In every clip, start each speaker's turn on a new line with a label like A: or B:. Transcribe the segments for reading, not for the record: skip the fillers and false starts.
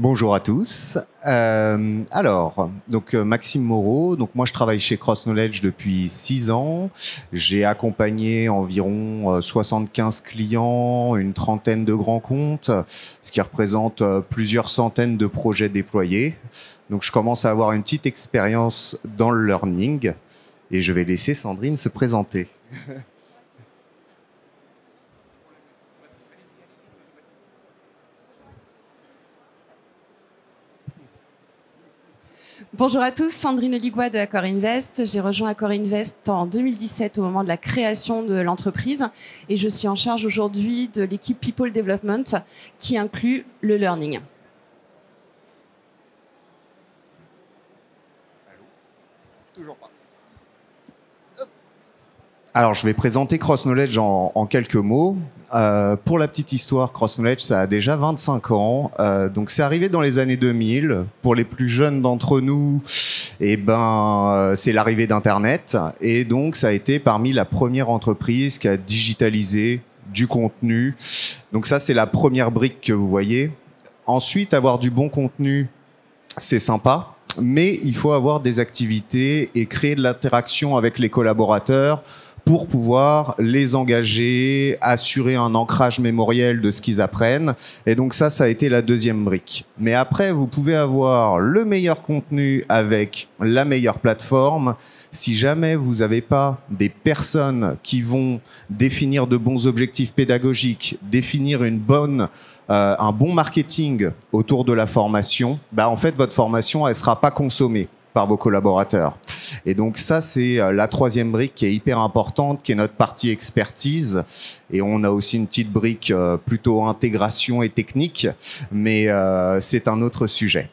A: Bonjour à tous. Maxime Moreau. Donc moi, je travaille chez Cross Knowledge depuis 6 ans. J'ai accompagné environ 75 clients, une trentaine de grands comptes, ce qui représente plusieurs centaines de projets déployés. Donc je commence à avoir une petite expérience dans le learning et je vais laisser Sandrine se présenter.
B: Bonjour à tous, Sandrine Oligua de Accor Invest. J'ai rejoint Accor Invest en 2017 au moment de la création de l'entreprise et je suis en charge aujourd'hui de l'équipe People Development qui inclut le learning.
A: Toujours pas. Alors, je vais présenter Cross Knowledge en quelques mots. Pour la petite histoire, Cross Knowledge, ça a déjà 25 ans. Donc, c'est arrivé dans les années 2000. Pour les plus jeunes d'entre nous, c'est l'arrivée d'Internet. Et donc, ça a été parmi la première entreprise qui a digitalisé du contenu. Donc, ça, c'est la première brique que vous voyez. Ensuite, avoir du bon contenu, c'est sympa. Mais il faut avoir des activités et créer de l'interaction avec les collaborateurs pour pouvoir les engager, assurer un ancrage mémoriel de ce qu'ils apprennent. Et donc ça a été la deuxième brique. Mais après, vous pouvez avoir le meilleur contenu avec la meilleure plateforme. Si jamais vous n'avez pas des personnes qui vont définir de bons objectifs pédagogiques, définir un bon marketing autour de la formation, en fait, votre formation, elle sera pas consommée par vos collaborateurs. Et donc ça, c'est la troisième brique qui est hyper importante, qui est notre partie expertise. Et on a aussi une petite brique plutôt intégration et technique, mais c'est un autre sujet.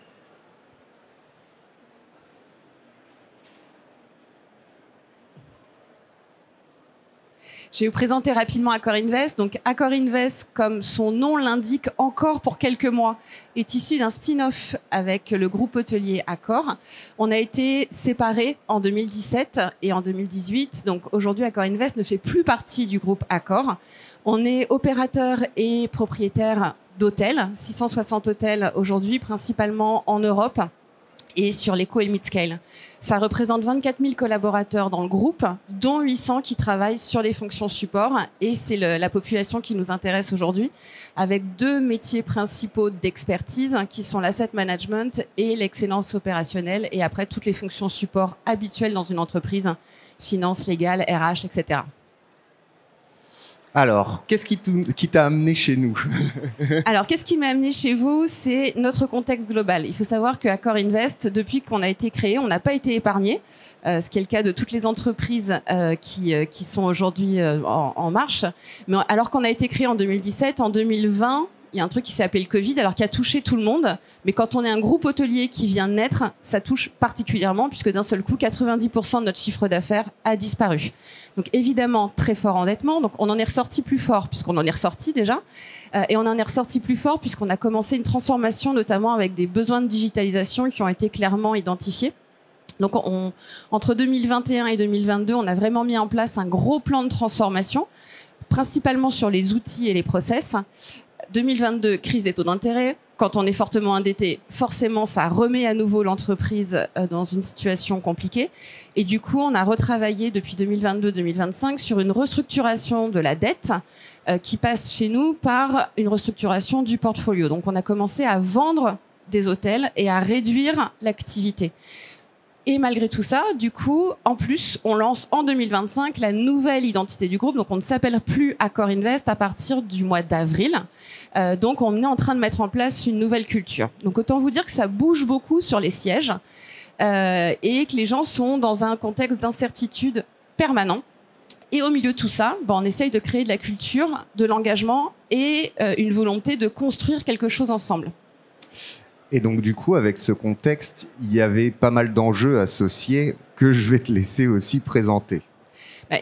B: Je vais vous présenter rapidement Accor Invest. Donc, Accor Invest, comme son nom l'indique encore pour quelques mois, est issu d'un spin-off avec le groupe hôtelier Accor. On a été séparés en 2017 et en 2018. Donc, aujourd'hui, Accor Invest ne fait plus partie du groupe Accor. On est opérateur et propriétaire d'hôtels, 660 hôtels aujourd'hui, principalement en Europe et sur l'éco et le mid-scale. Ça représente 24 000 collaborateurs dans le groupe, dont 800 qui travaillent sur les fonctions support. Et c'est la population qui nous intéresse aujourd'hui, avec 2 métiers principaux d'expertise, qui sont l'asset management et l'excellence opérationnelle. Et après, toutes les fonctions support habituelles dans une entreprise, finance, légale, RH, etc.
A: Alors, qu'est-ce qui t'a amené chez nous?
B: Alors, qu'est-ce qui m'a amené chez vous? C'est notre contexte global. Il faut savoir que Accor Invest, depuis qu'on a été créé, on n'a pas été épargné, ce qui est le cas de toutes les entreprises qui sont aujourd'hui en marche. Mais alors qu'on a été créé en 2017, en 2020, il y a un truc qui s'est appelé le Covid, alors qui a touché tout le monde. Mais quand on est un groupe hôtelier qui vient de naître, ça touche particulièrement, puisque d'un seul coup, 90% de notre chiffre d'affaires a disparu. Donc évidemment, très fort endettement. Donc on en est ressorti plus fort, puisqu'on en est ressorti déjà. Et on en est ressorti plus fort, puisqu'on a commencé une transformation, notamment avec des besoins de digitalisation qui ont été clairement identifiés. Donc entre 2021 et 2022, on a vraiment mis en place un gros plan de transformation, principalement sur les outils et les process. 2022, crise des taux d'intérêt. Quand on est fortement endetté, forcément, ça remet à nouveau l'entreprise dans une situation compliquée. Et du coup, on a retravaillé depuis 2022-2025 sur une restructuration de la dette qui passe chez nous par une restructuration du portfolio. Donc, on a commencé à vendre des hôtels et à réduire l'activité. Et malgré tout ça, du coup, en plus, on lance en 2025 la nouvelle identité du groupe. Donc, on ne s'appelle plus Accor Invest à partir du mois d'avril. Donc, on est en train de mettre en place une nouvelle culture. Donc, autant vous dire que ça bouge beaucoup sur les sièges et que les gens sont dans un contexte d'incertitude permanent. Et au milieu de tout ça, on essaye de créer de la culture, de l'engagement et une volonté de construire quelque chose ensemble.
A: Et donc, du coup, avec ce contexte, il y avait pas mal d'enjeux associés que je vais te laisser aussi présenter.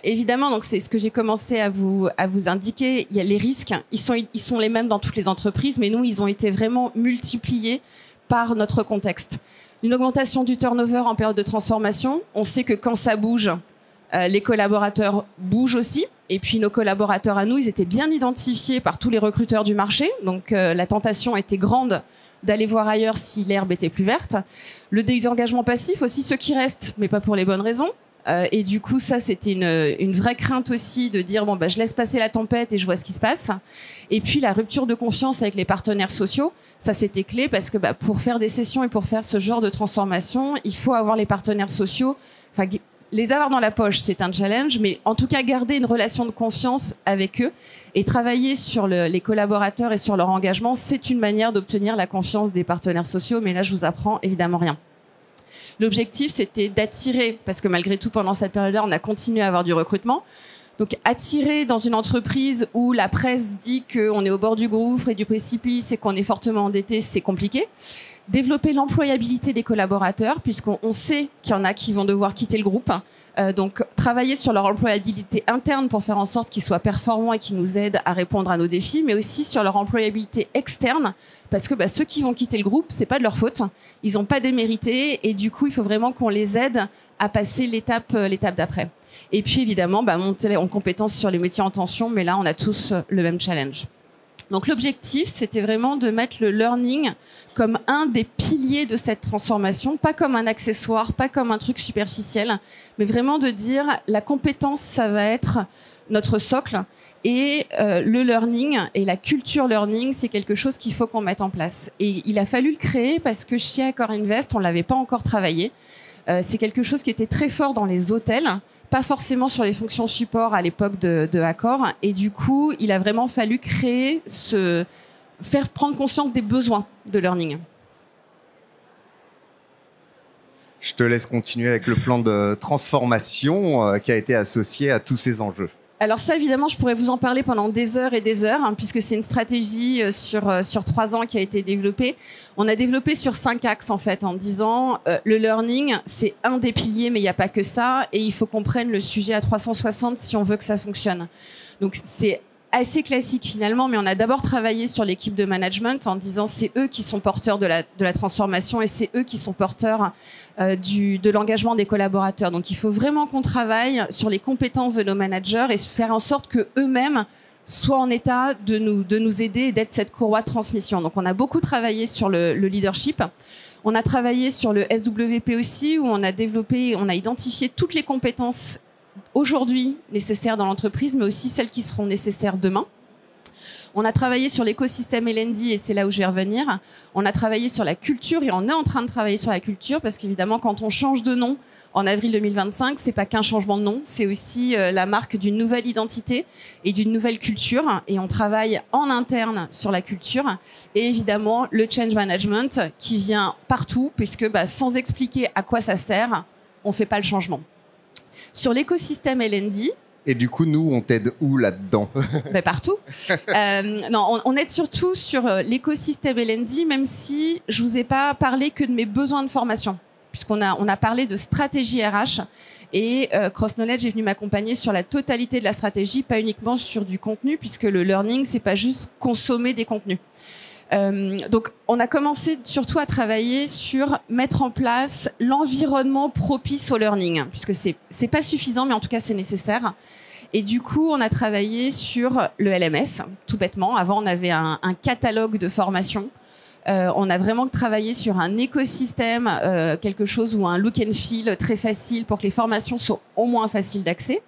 B: Évidemment, donc c'est ce que j'ai commencé à vous indiquer. Il y a les risques, ils sont les mêmes dans toutes les entreprises, mais nous, ils ont été vraiment multipliés par notre contexte. Une augmentation du turnover en période de transformation. On sait que quand ça bouge, les collaborateurs bougent aussi. Et puis nos collaborateurs à nous, ils étaient bien identifiés par tous les recruteurs du marché. Donc la tentation était grande d'aller voir ailleurs si l'herbe était plus verte. Le désengagement passif aussi, ceux qui restent, mais pas pour les bonnes raisons. Et du coup, ça, c'était une vraie crainte aussi de dire bon, bah, je laisse passer la tempête et je vois ce qui se passe. Et puis la rupture de confiance avec les partenaires sociaux, ça c'était clé parce que pour faire des sessions et pour faire ce genre de transformation, il faut avoir les partenaires sociaux. Enfin, les avoir dans la poche, c'est un challenge, mais en tout cas garder une relation de confiance avec eux et travailler sur les collaborateurs et sur leur engagement, c'est une manière d'obtenir la confiance des partenaires sociaux. Mais là, je vous apprends évidemment rien. L'objectif, c'était d'attirer, parce que malgré tout, pendant cette période-là, on a continué à avoir du recrutement. Donc, attirer dans une entreprise où la presse dit qu'on est au bord du gouffre et du précipice et qu'on est fortement endetté, c'est compliqué. Développer l'employabilité des collaborateurs, puisqu'on sait qu'il y en a qui vont devoir quitter le groupe. Donc, travailler sur leur employabilité interne pour faire en sorte qu'ils soient performants et qu'ils nous aident à répondre à nos défis, mais aussi sur leur employabilité externe, parce que ceux qui vont quitter le groupe, c'est pas de leur faute. Ils n'ont pas démérité et du coup, il faut vraiment qu'on les aide à passer l'étape d'après. Et puis, évidemment, monter en compétences sur les métiers en tension, mais là, on a tous le même challenge. Donc l'objectif, c'était vraiment de mettre le learning comme un des piliers de cette transformation, pas comme un accessoire, pas comme un truc superficiel, mais vraiment de dire la compétence, ça va être notre socle et le learning et la culture learning, c'est quelque chose qu'il faut qu'on mette en place. Et il a fallu le créer parce que chez Accor Invest, on l'avait pas encore travaillé. C'est quelque chose qui était très fort dans les hôtels, pas forcément sur les fonctions support à l'époque de Accor. Et du coup, il a vraiment fallu créer faire prendre conscience des besoins de learning.
A: Je te laisse continuer avec le plan de transformation qui a été associé à tous ces enjeux.
B: Alors ça, évidemment, je pourrais vous en parler pendant des heures et des heures, puisque c'est une stratégie sur 3 ans qui a été développée. On a développé sur 5 axes, en fait, en disant le learning, c'est un des piliers, mais il n'y a pas que ça, et il faut qu'on prenne le sujet à 360 si on veut que ça fonctionne. Donc c'est assez classique finalement, mais on a d'abord travaillé sur l'équipe de management en disant c'est eux qui sont porteurs de la transformation et c'est eux qui sont porteurs de l'engagement des collaborateurs. Donc il faut vraiment qu'on travaille sur les compétences de nos managers et faire en sorte que eux-mêmes soient en état de nous aider et d'être cette courroie de transmission. Donc on a beaucoup travaillé sur le leadership. On a travaillé sur le SWP aussi, où on a identifié toutes les compétences aujourd'hui nécessaires dans l'entreprise, mais aussi celles qui seront nécessaires demain. On a travaillé sur l'écosystème L&D et c'est là où je vais revenir. On a travaillé sur la culture et on est en train de travailler sur la culture parce qu'évidemment, quand on change de nom en avril 2025, c'est pas qu'un changement de nom, c'est aussi la marque d'une nouvelle identité et d'une nouvelle culture. Et on travaille en interne sur la culture et évidemment le change management qui vient partout puisque sans expliquer à quoi ça sert, on fait pas le changement. Sur l'écosystème L&D.
A: Et du coup, nous, on t'aide où là-dedans?
B: Partout. Non, on aide surtout sur l'écosystème L&D, même si je vous ai pas parlé que de mes besoins de formation, puisqu'on a parlé de stratégie RH et Cross Knowledge est venu m'accompagner sur la totalité de la stratégie, pas uniquement sur du contenu, puisque le learning, c'est pas juste consommer des contenus. Donc, on a commencé surtout à travailler sur mettre en place l'environnement propice au learning, puisque c'est pas suffisant, mais en tout cas c'est nécessaire. Et du coup, on a travaillé sur le LMS, tout bêtement. Avant, on avait un catalogue de formation. On a vraiment travaillé sur un écosystème, quelque chose ou un look and feel très facile pour que les formations soient au moins faciles d'accès.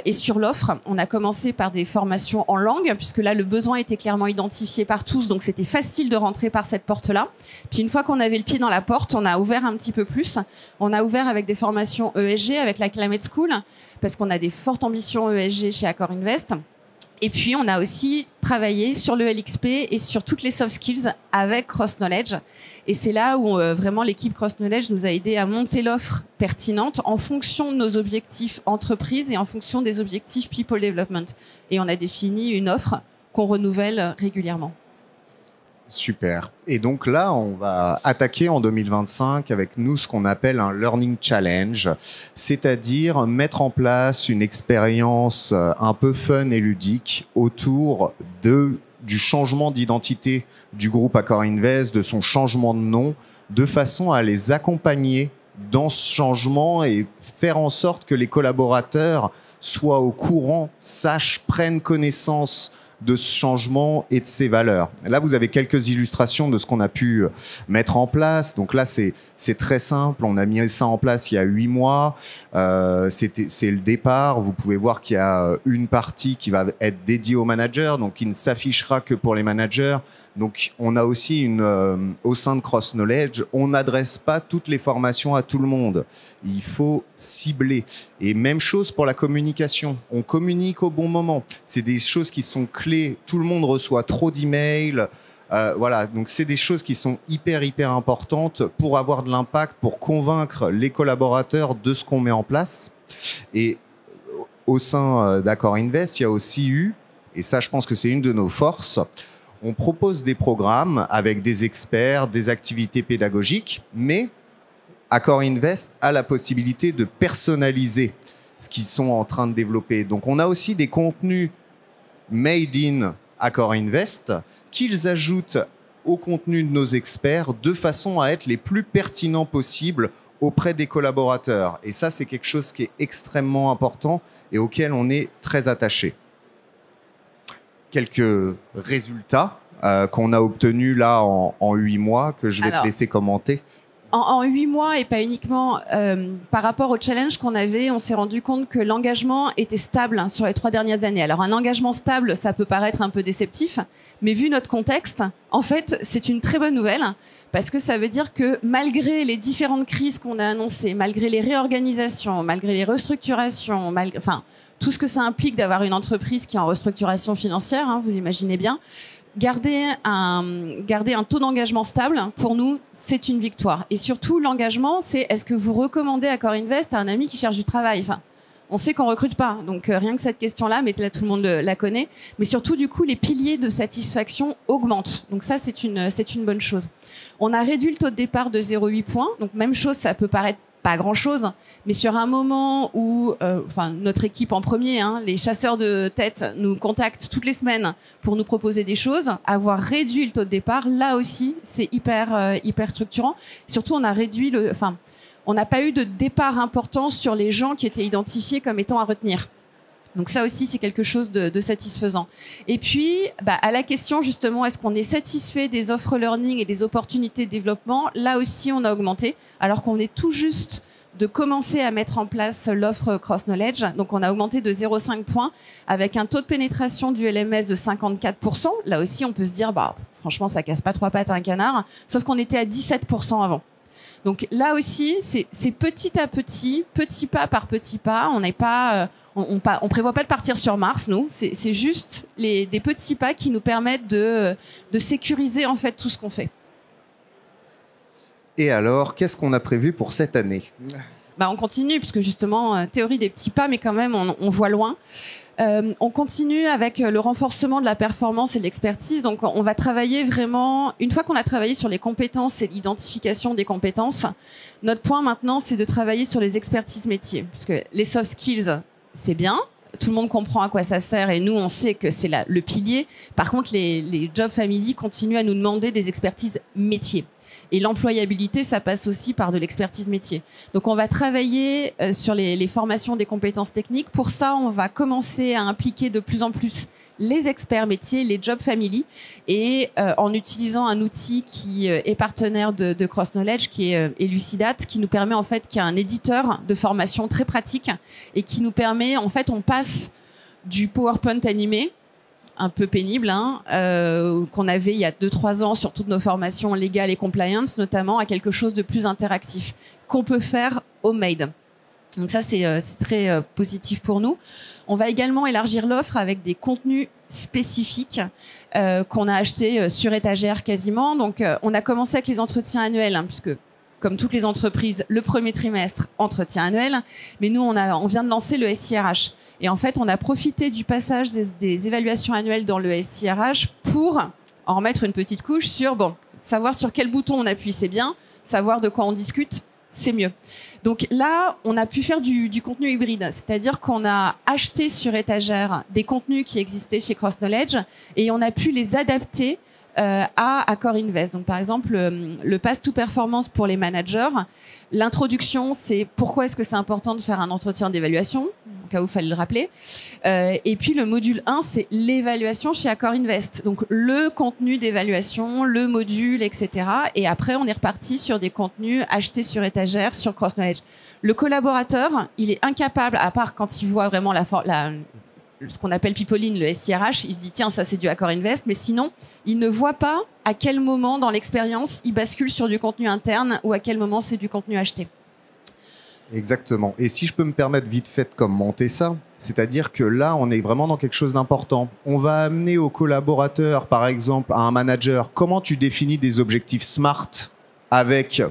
B: Et sur l'offre, on a commencé par des formations en langue, puisque là, le besoin était clairement identifié par tous, donc c'était facile de rentrer par cette porte-là. Puis une fois qu'on avait le pied dans la porte, on a ouvert un petit peu plus. On a ouvert avec des formations ESG, avec la Climate School, parce qu'on a des fortes ambitions ESG chez Accor Invest. Et puis, on a aussi travaillé sur le LXP et sur toutes les soft skills avec Cross Knowledge. Et c'est là où vraiment l'équipe Cross Knowledge nous a aidé à monter l'offre pertinente en fonction de nos objectifs entreprise et en fonction des objectifs people development. Et on a défini une offre qu'on renouvelle régulièrement.
A: Super. Et donc là, on va attaquer en 2025 avec nous ce qu'on appelle un Learning Challenge, c'est-à-dire mettre en place une expérience un peu fun et ludique autour du changement d'identité du groupe Accor Invest, de son changement de nom, de façon à les accompagner dans ce changement et faire en sorte que les collaborateurs soient au courant, sachent, prennent connaissance de ce changement et de ses valeurs. Là, vous avez quelques illustrations de ce qu'on a pu mettre en place. Donc là, c'est très simple. On a mis ça en place il y a 8 mois. C'est le départ. Vous pouvez voir qu'il y a une partie qui va être dédiée aux managers, donc qui ne s'affichera que pour les managers. Donc, on a aussi au sein de Cross Knowledge, on n'adresse pas toutes les formations à tout le monde. Il faut cibler. Et même chose pour la communication. On communique au bon moment. C'est des choses qui sont clés. Tout le monde reçoit trop d'emails. Voilà. Donc, c'est des choses qui sont hyper importantes pour avoir de l'impact, pour convaincre les collaborateurs de ce qu'on met en place. Et au sein d'Accor Invest, il y a aussi eu, et ça, je pense que c'est une de nos forces, on propose des programmes avec des experts, des activités pédagogiques, mais Accor Invest a la possibilité de personnaliser ce qu'ils sont en train de développer. Donc, on a aussi des contenus made in Accor Invest qu'ils ajoutent au contenu de nos experts de façon à être les plus pertinents possibles auprès des collaborateurs. Et ça, c'est quelque chose qui est extrêmement important et auquel on est très attaché. Quelques résultats qu'on a obtenus là en 8 mois que je vais te laisser commenter.
B: En 8 mois et pas uniquement par rapport au challenge qu'on avait, on s'est rendu compte que l'engagement était stable sur les 3 dernières années. Alors un engagement stable, ça peut paraître un peu déceptif, mais vu notre contexte, en fait, c'est une très bonne nouvelle parce que ça veut dire que malgré les différentes crises qu'on a annoncées, malgré les réorganisations, malgré les restructurations, enfin tout ce que ça implique d'avoir une entreprise qui est en restructuration financière, hein, vous imaginez bien, garder un taux d'engagement stable, pour nous, c'est une victoire. Et surtout, l'engagement, c'est est-ce que vous recommandez Accor Invest à un ami qui cherche du travail ? Enfin, on sait qu'on recrute pas, donc rien que cette question-là, mais là tout le monde la connaît. Mais surtout, du coup, les piliers de satisfaction augmentent. Donc ça, c'est une bonne chose. On a réduit le taux de départ de 0,8 points. Donc même chose, ça peut paraître pas grand-chose, mais sur un moment où, notre équipe en premier, hein, les chasseurs de tête nous contactent toutes les semaines pour nous proposer des choses, avoir réduit le taux de départ, là aussi, c'est hyper structurant. Surtout, on a réduit on n'a pas eu de départ important sur les gens qui étaient identifiés comme étant à retenir. Donc ça aussi, c'est quelque chose de satisfaisant. Et puis, à la question justement, est-ce qu'on est satisfait des offres learning et des opportunités de développement ? Là aussi, on a augmenté, alors qu'on est tout juste de commencer à mettre en place l'offre Cross Knowledge. Donc on a augmenté de 0,5 points avec un taux de pénétration du LMS de 54%. Là aussi, on peut se dire, franchement, ça casse pas 3 pattes à un canard. Sauf qu'on était à 17% avant. Donc là aussi, c'est petit à petit, petit pas par petit pas. On n'est pas... On prévoit pas de partir sur Mars, nous. C'est juste des petits pas qui nous permettent de sécuriser en fait tout ce qu'on fait.
A: Et alors, qu'est-ce qu'on a prévu pour cette année ?
B: On continue, puisque justement, théorie des petits pas, mais quand même, on voit loin. On continue avec le renforcement de la performance et de l'expertise. Donc, on va travailler vraiment, une fois qu'on a travaillé sur les compétences et l'identification des compétences, notre point maintenant, c'est de travailler sur les expertises métiers. Parce que les soft skills, c'est bien, tout le monde comprend à quoi ça sert et nous, on sait que c'est le pilier. Par contre, les Job Family continuent à nous demander des expertises métiers. Et l'employabilité, ça passe aussi par de l'expertise métier. Donc, on va travailler sur les formations des compétences techniques. Pour ça, on va commencer à impliquer de plus en plus les experts métiers, les Job Family, et en utilisant un outil qui est partenaire de Cross Knowledge, qui est Elucidate, qui nous permet en fait, qui est un éditeur de formation très pratique et qui nous permet, en fait, on passe du PowerPoint animé, un peu pénible, qu'on avait il y a 2-3 ans sur toutes nos formations légales et compliance, notamment, à quelque chose de plus interactif, qu'on peut faire homemade. Donc ça, c'est très positif pour nous. On va également élargir l'offre avec des contenus spécifiques qu'on a achetés sur étagère quasiment. Donc, on a commencé avec les entretiens annuels, puisque comme toutes les entreprises, le premier trimestre, entretien annuel. Mais nous, on vient de lancer le SIRH. Et en fait, on a profité du passage des évaluations annuelles dans le SIRH pour en remettre une petite couche sur, savoir sur quel bouton on appuie, c'est bien. Savoir de quoi on discute, c'est mieux. Donc là, on a pu faire du contenu hybride. C'est-à-dire qu'on a acheté sur étagère des contenus qui existaient chez Cross Knowledge et on a pu les adapter à Accor Invest. Donc, par exemple, le Pass to Performance pour les managers, l'introduction, c'est pourquoi est-ce que c'est important de faire un entretien d'évaluation, au cas où il fallait le rappeler. Et puis, le module 1, c'est l'évaluation chez Accor Invest. Donc, le contenu d'évaluation, le module, etc. Et après, on est reparti sur des contenus achetés sur étagère, sur Cross Knowledge. Le collaborateur, il est incapable, à part quand il voit vraiment ce qu'on appelle Pipoline, le SIRH, il se dit tiens, ça c'est du Accor Invest, mais sinon, il ne voit pas à quel moment dans l'expérience il bascule sur du contenu interne ou à quel moment c'est du contenu acheté.
A: Exactement. Et si je peux me permettre vite fait de commenter ça, c'est-à-dire que là, on est vraiment dans quelque chose d'important. On va amener aux collaborateurs, par exemple, à un manager, comment tu définis des objectifs SMART avec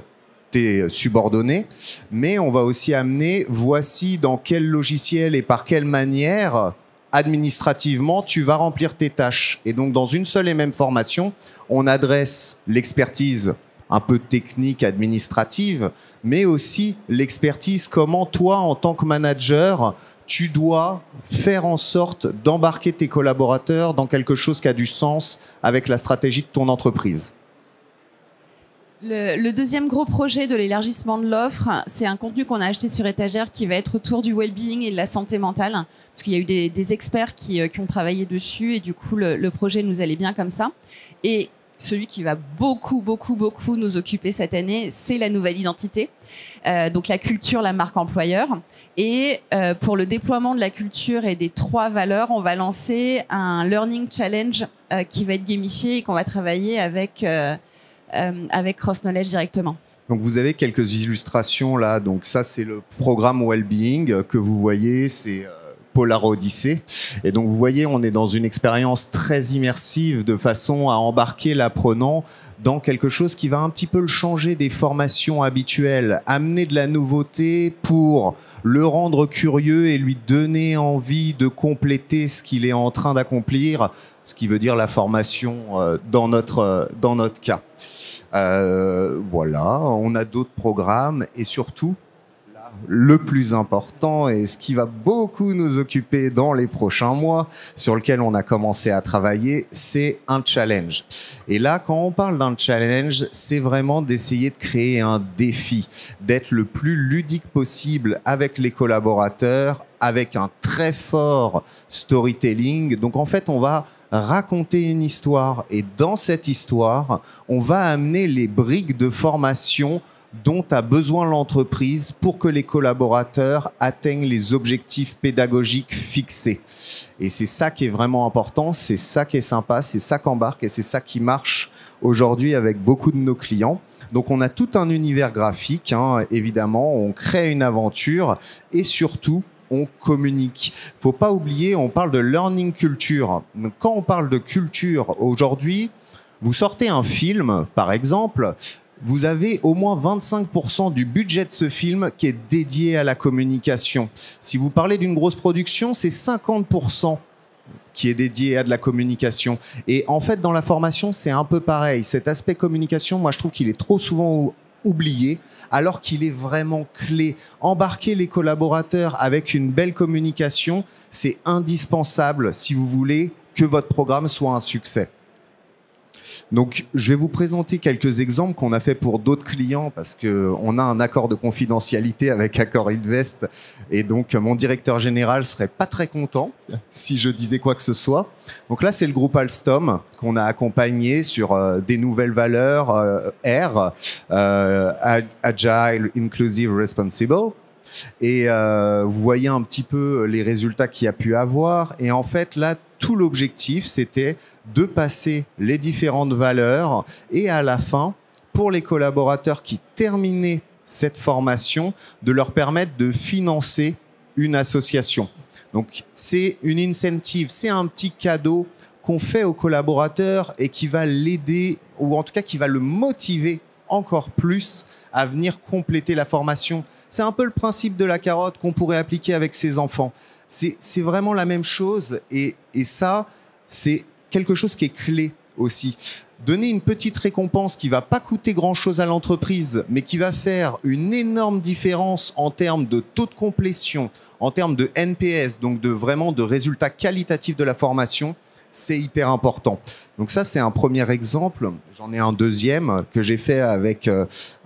A: tes subordonnés, mais on va aussi amener, voici dans quel logiciel et par quelle manière administrativement, tu vas remplir tes tâches. Et donc, dans une seule et même formation, on adresse l'expertise un peu technique, administrative, mais aussi l'expertise comment toi, en tant que manager, tu dois faire en sorte d'embarquer tes collaborateurs dans quelque chose qui a du sens avec la stratégie de ton entreprise.
B: Le deuxième gros projet de l'élargissement de l'offre, c'est un contenu qu'on a acheté sur étagère qui va être autour du well-being et de la santé mentale. Parce qu'il y a eu des experts qui ont travaillé dessus et du coup, le projet nous allait bien comme ça. Et celui qui va beaucoup nous occuper cette année, c'est la nouvelle identité. Donc la culture, la marque employeur. Et pour le déploiement de la culture et des 3 valeurs, on va lancer un Learning Challenge qui va être gamifié et qu'on va travailler avec Cross Knowledge directement.
A: Donc vous avez quelques illustrations là. Donc ça c'est le programme Wellbeing que vous voyez, c'est Polar Odyssey. Et donc vous voyez, on est dans une expérience très immersive de façon à embarquer l'apprenant dans quelque chose qui va un petit peu le changer des formations habituelles, amener de la nouveauté pour le rendre curieux et lui donner envie de compléter ce qu'il est en train d'accomplir, ce qui veut dire la formation dans notre cas. Voilà, on a d'autres programmes et surtout, le plus important et ce qui va beaucoup nous occuper dans les prochains mois, sur lequel on a commencé à travailler, c'est un challenge. Et là, quand on parle d'un challenge, c'est vraiment d'essayer de créer un défi, d'être le plus ludique possible avec les collaborateurs, avec un très fort storytelling. Donc en fait, on va raconter une histoire et dans cette histoire, on va amener les briques de formation dont a besoin l'entreprise pour que les collaborateurs atteignent les objectifs pédagogiques fixés. Et c'est ça qui est vraiment important, c'est ça qui est sympa, c'est ça qu'embarque et c'est ça qui marche aujourd'hui avec beaucoup de nos clients. Donc on a tout un univers graphique, évidemment, on crée une aventure et surtout, on communique. Faut pas oublier, on parle de learning culture. Donc, quand on parle de culture aujourd'hui, vous sortez un film, par exemple, vous avez au moins 25% du budget de ce film qui est dédié à la communication. Si vous parlez d'une grosse production, c'est 50% qui est dédié à de la communication. Et en fait, dans la formation, c'est un peu pareil. Cet aspect communication, moi, je trouve qu'il est trop souvent oublié, alors qu'il est vraiment clé. Embarquer les collaborateurs avec une belle communication, c'est indispensable si vous voulez que votre programme soit un succès. Donc, je vais vous présenter quelques exemples qu'on a fait pour d'autres clients parce qu'on a un accord de confidentialité avec Accor Invest et donc mon directeur général serait pas très content si je disais quoi que ce soit. Donc là, c'est le groupe Alstom qu'on a accompagné sur des nouvelles valeurs R, Agile, Inclusive, Responsible. Et vous voyez un petit peu les résultats qu'il y a pu avoir. Et en fait, là, tout l'objectif, c'était de passer les différentes valeurs et à la fin, pour les collaborateurs qui terminaient cette formation, de leur permettre de financer une association. Donc, c'est une incentive, c'est un petit cadeau qu'on fait aux collaborateurs et qui va l'aider, ou en tout cas qui va le motiver encore plus à venir compléter la formation. C'est un peu le principe de la carotte qu'on pourrait appliquer avec ses enfants. C'est vraiment la même chose et ça, c'est quelque chose qui est clé aussi. Donner une petite récompense qui va pas coûter grand-chose à l'entreprise, mais qui va faire une énorme différence en termes de taux de complétion, en termes de NPS, donc vraiment de résultats qualitatifs de la formation, c'est hyper important. Donc ça, c'est un premier exemple. J'en ai un deuxième que j'ai fait avec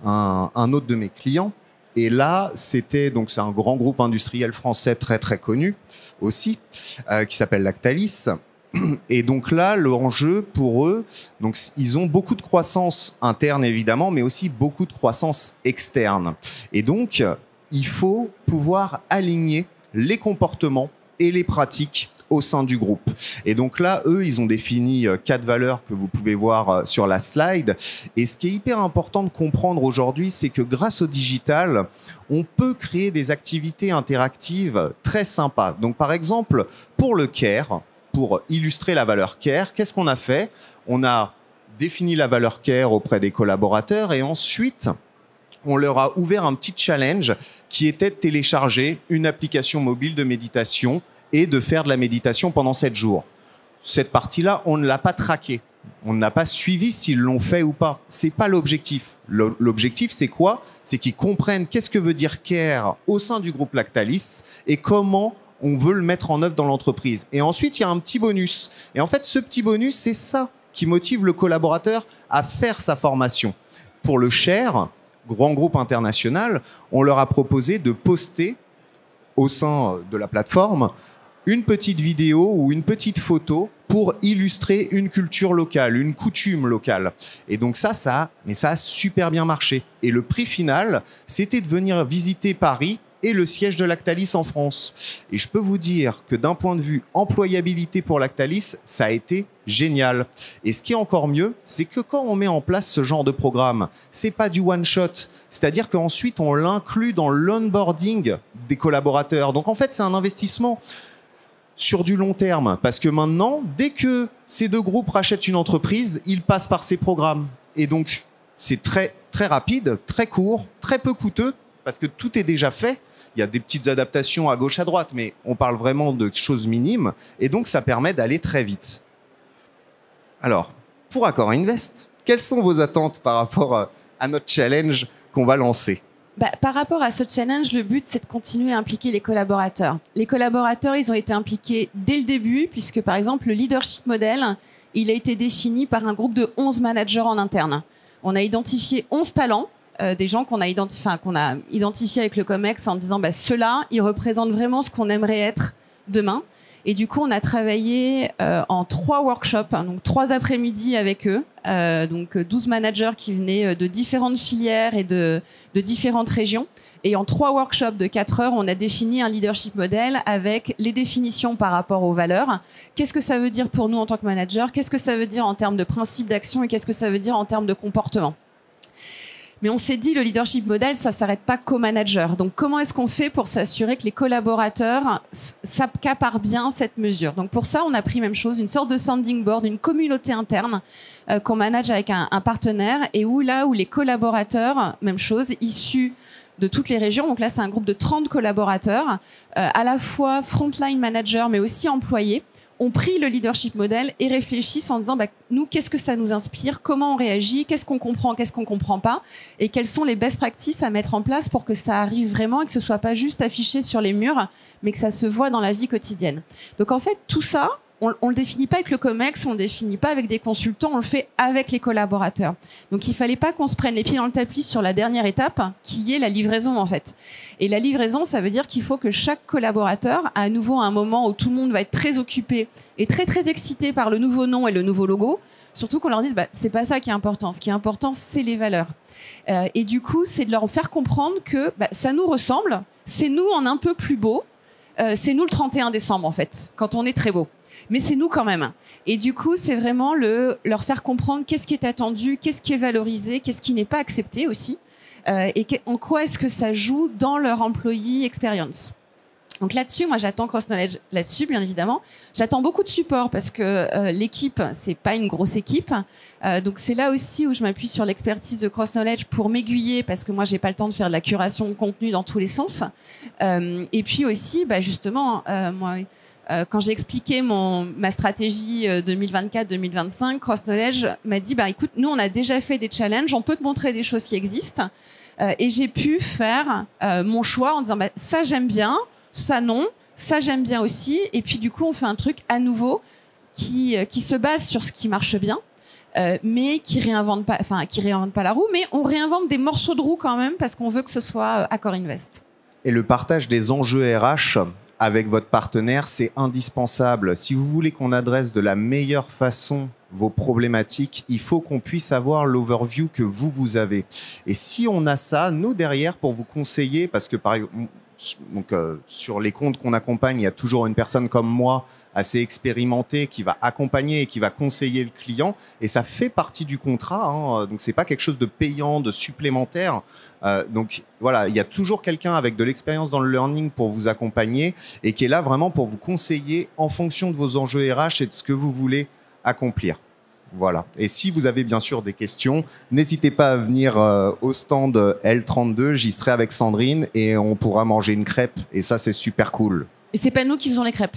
A: un autre de mes clients. Et là, c'est un grand groupe industriel français très très connu aussi, qui s'appelle Lactalis. Et donc là, l'enjeu pour eux, donc ils ont beaucoup de croissance interne évidemment, mais aussi beaucoup de croissance externe. Et donc, il faut pouvoir aligner les comportements et les pratiques au sein du groupe. Et donc là, eux, ils ont défini 4 valeurs que vous pouvez voir sur la slide. Et ce qui est hyper important de comprendre aujourd'hui, c'est que grâce au digital, on peut créer des activités interactives très sympas. Donc par exemple, pour le care, pour illustrer la valeur care, qu'est-ce qu'on a fait? On a défini la valeur care auprès des collaborateurs et ensuite, on leur a ouvert un petit challenge qui était de télécharger une application mobile de méditation et de faire de la méditation pendant 7 jours. Cette partie-là, on ne l'a pas traquée. On n'a pas suivi s'ils l'ont fait ou pas. C'est pas l'objectif. L'objectif, c'est quoi? C'est qu'ils comprennent qu'est-ce que veut dire care au sein du groupe Lactalis et comment on veut le mettre en œuvre dans l'entreprise. Et ensuite, il y a un petit bonus. Et en fait, ce petit bonus, c'est ça qui motive le collaborateur à faire sa formation. Pour le share, grand groupe international, on leur a proposé de poster au sein de la plateforme une petite vidéo ou une petite photo pour illustrer une culture locale, une coutume locale. Et donc ça a super bien marché. Et le prix final, c'était de venir visiter Paris et le siège de Lactalis en France. Et je peux vous dire que d'un point de vue employabilité pour Lactalis, ça a été génial. Et ce qui est encore mieux, c'est que quand on met en place ce genre de programme, c'est pas du one shot. C'est-à-dire qu'ensuite, on l'inclut dans l'onboarding des collaborateurs. Donc en fait, c'est un investissement sur du long terme. Parce que maintenant, dès que ces deux groupes rachètent une entreprise, ils passent par ces programmes. Et donc, c'est très, très rapide, très court, très peu coûteux, parce que tout est déjà fait. Il y a des petites adaptations à gauche, à droite, mais on parle vraiment de choses minimes. Et donc, ça permet d'aller très vite. Alors, pour Accor Invest, quelles sont vos attentes par rapport à notre challenge qu'on va lancer ?
B: Par rapport à ce challenge, le but, c'est de continuer à impliquer les collaborateurs. Les collaborateurs, ils ont été impliqués dès le début, puisque, par exemple, le leadership model, il a été défini par un groupe de 11 managers en interne. On a identifié 11 talents, des gens qu'on a identifiés avec le COMEX en disant ceux-là, ils représentent vraiment ce qu'on aimerait être demain. Et du coup, on a travaillé en 3 workshops, donc 3 après-midi avec eux, donc 12 managers qui venaient de différentes filières et de différentes régions. Et en 3 workshops de 4 heures, on a défini un leadership model avec les définitions par rapport aux valeurs. Qu'est-ce que ça veut dire pour nous en tant que manager? Qu'est-ce que ça veut dire en termes de principes d'action? Et qu'est-ce que ça veut dire en termes de comportement? Mais on s'est dit, le leadership model, ça s'arrête pas qu'au manager. Donc, comment est-ce qu'on fait pour s'assurer que les collaborateurs s'accaparent bien cette mesure? Donc, pour ça, on a pris même chose, une sorte de sounding board, une communauté interne qu'on manage avec un partenaire et où les collaborateurs, même chose, issus de toutes les régions. Donc là, c'est un groupe de 30 collaborateurs, à la fois frontline managers, mais aussi employés, ont pris le leadership model et réfléchissent en disant nous, qu'est-ce que ça nous inspire, comment on réagit, qu'est-ce qu'on comprend pas, et quelles sont les best practices à mettre en place pour que ça arrive vraiment et que ce soit pas juste affiché sur les murs, mais que ça se voit dans la vie quotidienne. Donc en fait, tout ça, on le définit pas avec le COMEX, on le définit pas avec des consultants, on le fait avec les collaborateurs. Donc il fallait pas qu'on se prenne les pieds dans le tapis sur la dernière étape, qui est la livraison en fait. Et la livraison, ça veut dire qu'il faut que chaque collaborateur, à nouveau à un moment où tout le monde va être très occupé et très très excité par le nouveau nom et le nouveau logo, surtout qu'on leur dise c'est pas ça qui est important. Ce qui est important, c'est les valeurs. Et du coup, c'est de leur faire comprendre que ça nous ressemble, c'est nous en un peu plus beau, c'est nous le 31 décembre en fait, quand on est très beau. Mais c'est nous quand même. Et du coup, c'est vraiment leur faire comprendre qu'est-ce qui est attendu, qu'est-ce qui est valorisé, qu'est-ce qui n'est pas accepté aussi, et en quoi est-ce que ça joue dans leur employee experience. Donc là-dessus, moi, j'attends Cross Knowledge là-dessus, bien évidemment. J'attends beaucoup de support parce que l'équipe, c'est pas une grosse équipe. Donc c'est là aussi où je m'appuie sur l'expertise de Cross Knowledge pour m'aiguiller parce que moi, j'ai pas le temps de faire de la curation de contenu dans tous les sens. Et puis aussi, justement, moi. Quand j'ai expliqué ma stratégie 2024-2025, Cross Knowledge m'a dit écoute, nous on a déjà fait des challenges, on peut te montrer des choses qui existent, et j'ai pu faire mon choix en disant ça j'aime bien, ça non, ça j'aime bien aussi, et puis du coup on fait un truc à nouveau qui se base sur ce qui marche bien, mais qui réinvente pas la roue, mais on réinvente des morceaux de roue quand même parce qu'on veut que ce soit Accor Invest.
A: Et le partage des enjeux RH avec votre partenaire, c'est indispensable. Si vous voulez qu'on adresse de la meilleure façon vos problématiques, il faut qu'on puisse avoir l'overview que vous avez. Et si on a ça, nous derrière, pour vous conseiller, parce que par exemple, sur les comptes qu'on accompagne, il y a toujours une personne comme moi, assez expérimentée, qui va accompagner et qui va conseiller le client. Et ça fait partie du contrat. Hein. Donc, c'est pas quelque chose de payant, de supplémentaire. Donc, voilà, il y a toujours quelqu'un avec de l'expérience dans le learning pour vous accompagner et qui est là vraiment pour vous conseiller en fonction de vos enjeux RH et de ce que vous voulez accomplir. Voilà. Et si vous avez bien sûr des questions, n'hésitez pas à venir au stand L32. J'y serai avec Sandrine et on pourra manger une crêpe. Et ça, c'est super cool.
B: Et c'est pas nous qui faisons les crêpes.